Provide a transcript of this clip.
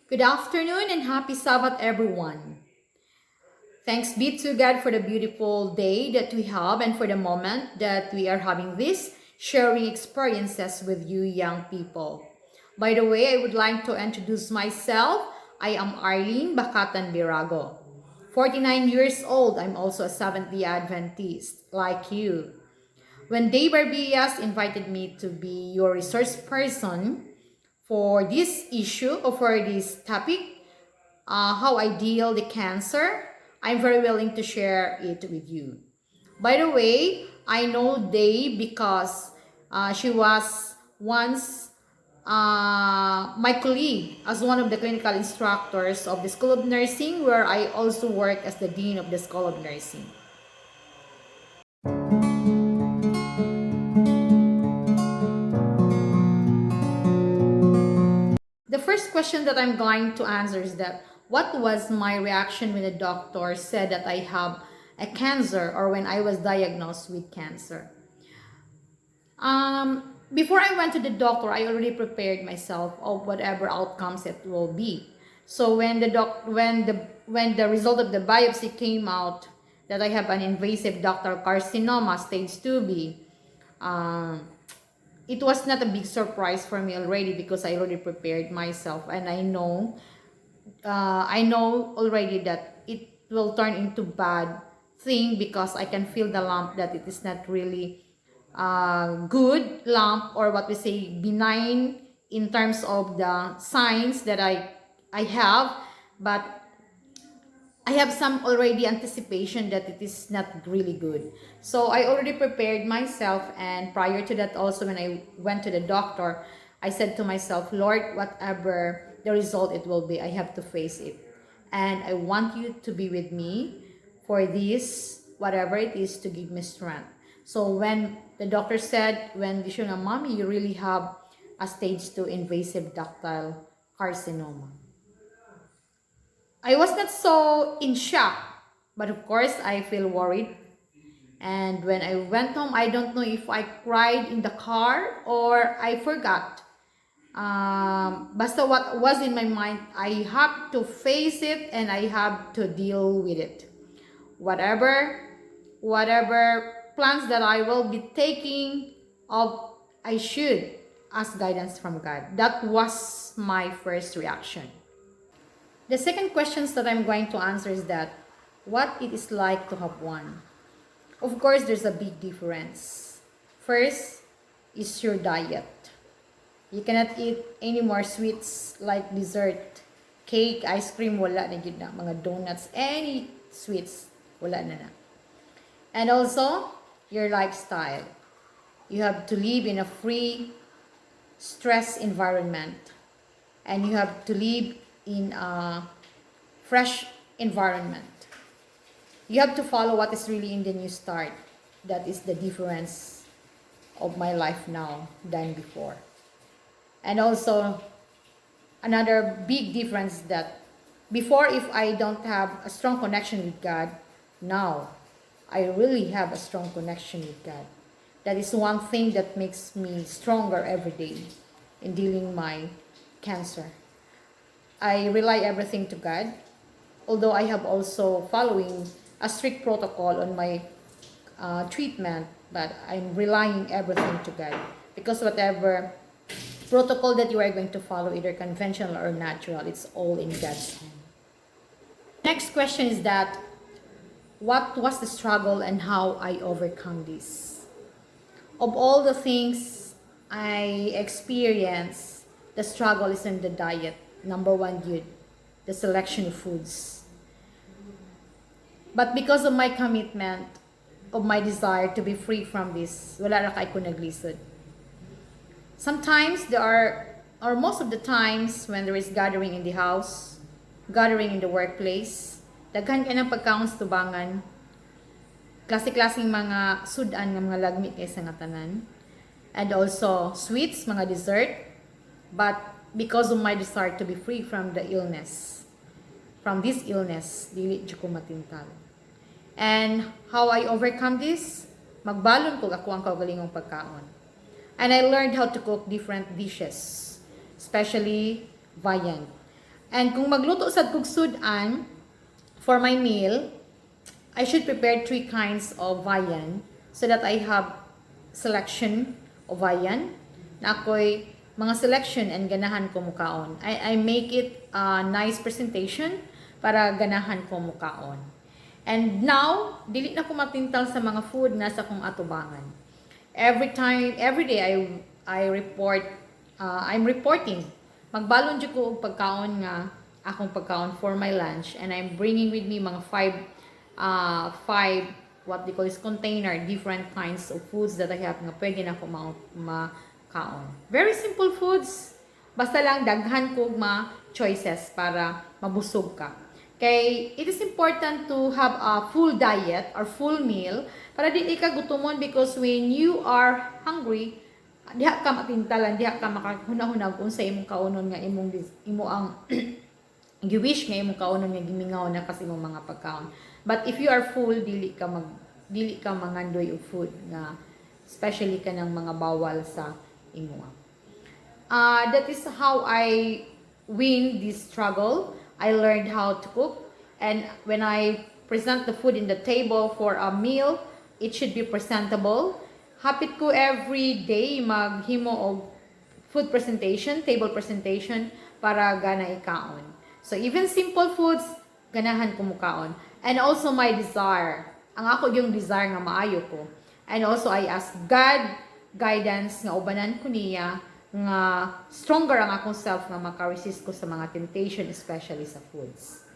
Good afternoon and happy Sabbath, everyone. Thanks be to God for the beautiful day that we have and for the moment that we are having this sharing experiences with you young people. By the way, I would like to introduce myself. I am Arlene Bakatan Birago. 49 years old, I'm also a Seventh-day Adventist, like you. When Dave Barbias invited me to be your resource person for this issue or for this topic, how I deal the cancer, I'm very willing to share it with you. By the way, I know Day because she was once my colleague as one of the clinical instructors of the School of Nursing, where I also work as the Dean of the School of Nursing. The first question that I'm going to answer is that what was my reaction when the doctor said that I have a cancer or when I was diagnosed with cancer? Before I went to the doctor, I already prepared myself of whatever outcomes it will be. So when the result of the biopsy came out that I have an invasive ductal carcinoma stage 2B, um, it was not a big surprise for me already because I already prepared myself and I know already that it will turn into bad thing because I can feel the lump that it is not really good lump or what we say benign in terms of the signs that I have, but I have some already anticipation that it is not really good. So I already prepared myself, and prior to that also when I went to the doctor, I said to myself, Lord, whatever the result it will be, I have to face it. And I want you to be with me for this, whatever it is, to give me strength. So when the doctor said, when you know, mommy, you really have a stage 2 invasive ductal carcinoma. I was not so in shock, but of course I feel worried. And when I went home, I don't know if I cried in the car or I forgot. Basta what was in my mind, I have to face it and I have to deal with it. Whatever, whatever plans that I will be taking, of I should ask guidance from God. That was my first reaction. The second questions that I'm going to answer is that what it is like to have one. Of course, there's a big difference. First is your diet. You cannot eat any more sweets like dessert, cake, ice cream, wala na yun na. Mga donuts, any sweets, wala na na. And also, your lifestyle. You have to live in a free, stress environment. And you have to live in a fresh environment. You have to follow what is really in the new start. That is the difference of my life now than before. And also, another big difference that before, if I don't have a strong connection with God, now I really have a strong connection with God. That is one thing that makes me stronger every day in dealing my cancer. I rely everything to God, although I have also following a strict protocol on my treatment, but I'm relying everything to God because whatever protocol that you are going to follow, either conventional or natural, it's all in God's hand. Next question is that what was the struggle and how I overcome this? Of all the things I experienced, the struggle is in the diet. Number one, the selection of foods. But because of my commitment, of my desire to be free from this, wala ra kay ko naglisod. Sometimes there are, or most of the times when there is gathering in the house, gathering in the workplace, daghan ka ng pagkaon sa tubangan, klase-klaseng mga sudan ng mga lagmi kaysa nga tanan, and also sweets, mga dessert, but because of my desire to be free from the illness, from this illness, dili jud ko matintal. And how I overcome this? Magbalon ko ako ang kaugalingong pagkaon. And I learned how to cook different dishes, especially viand. And kung magluto sad kog sudan for my meal, I should prepare 3 kinds of viand so that I have selection of viand na ako'y mga selection and ganahan ko mukaon. I make it a nice presentation para ganahan ko mukaon. And now, dili na ko matintal sa mga food na sa kong atubangan. Every day I report, I'm reporting. Magbalon jud ko og pagkaon nga akong pagkaon for my lunch, and I'm bringing with me mga five what they call is container, different kinds of foods that I have nga pwede na ko makaon. Very simple foods. Basta lang daghan ko choices para mabusog ka. Kay it is important to have a full diet or full meal para di ka gutomon, because when you are hungry, diha ka matintalan, diha ka makahunahunag kung sa imong kaunon nga imo ang you wish nga imong kaunon nga gimingaw na kasi imong mga pagkaon. But if you are full, dili ka mangandoy og food nga especially kanang mga bawal sa imo. That is how I win this struggle. I learned how to cook, and when I present the food in the table for a meal, it should be presentable. Hapit ko every day maghimo og food presentation, table presentation para gana ikaon. So even simple foods, ganahan ko mukaon. And also my desire. Ang ako yung desire nga maayo ko. And also I ask God guidance nga ubanan ko niya nga stronger ang akong self nga maka-resist ko sa mga temptation, especially sa foods.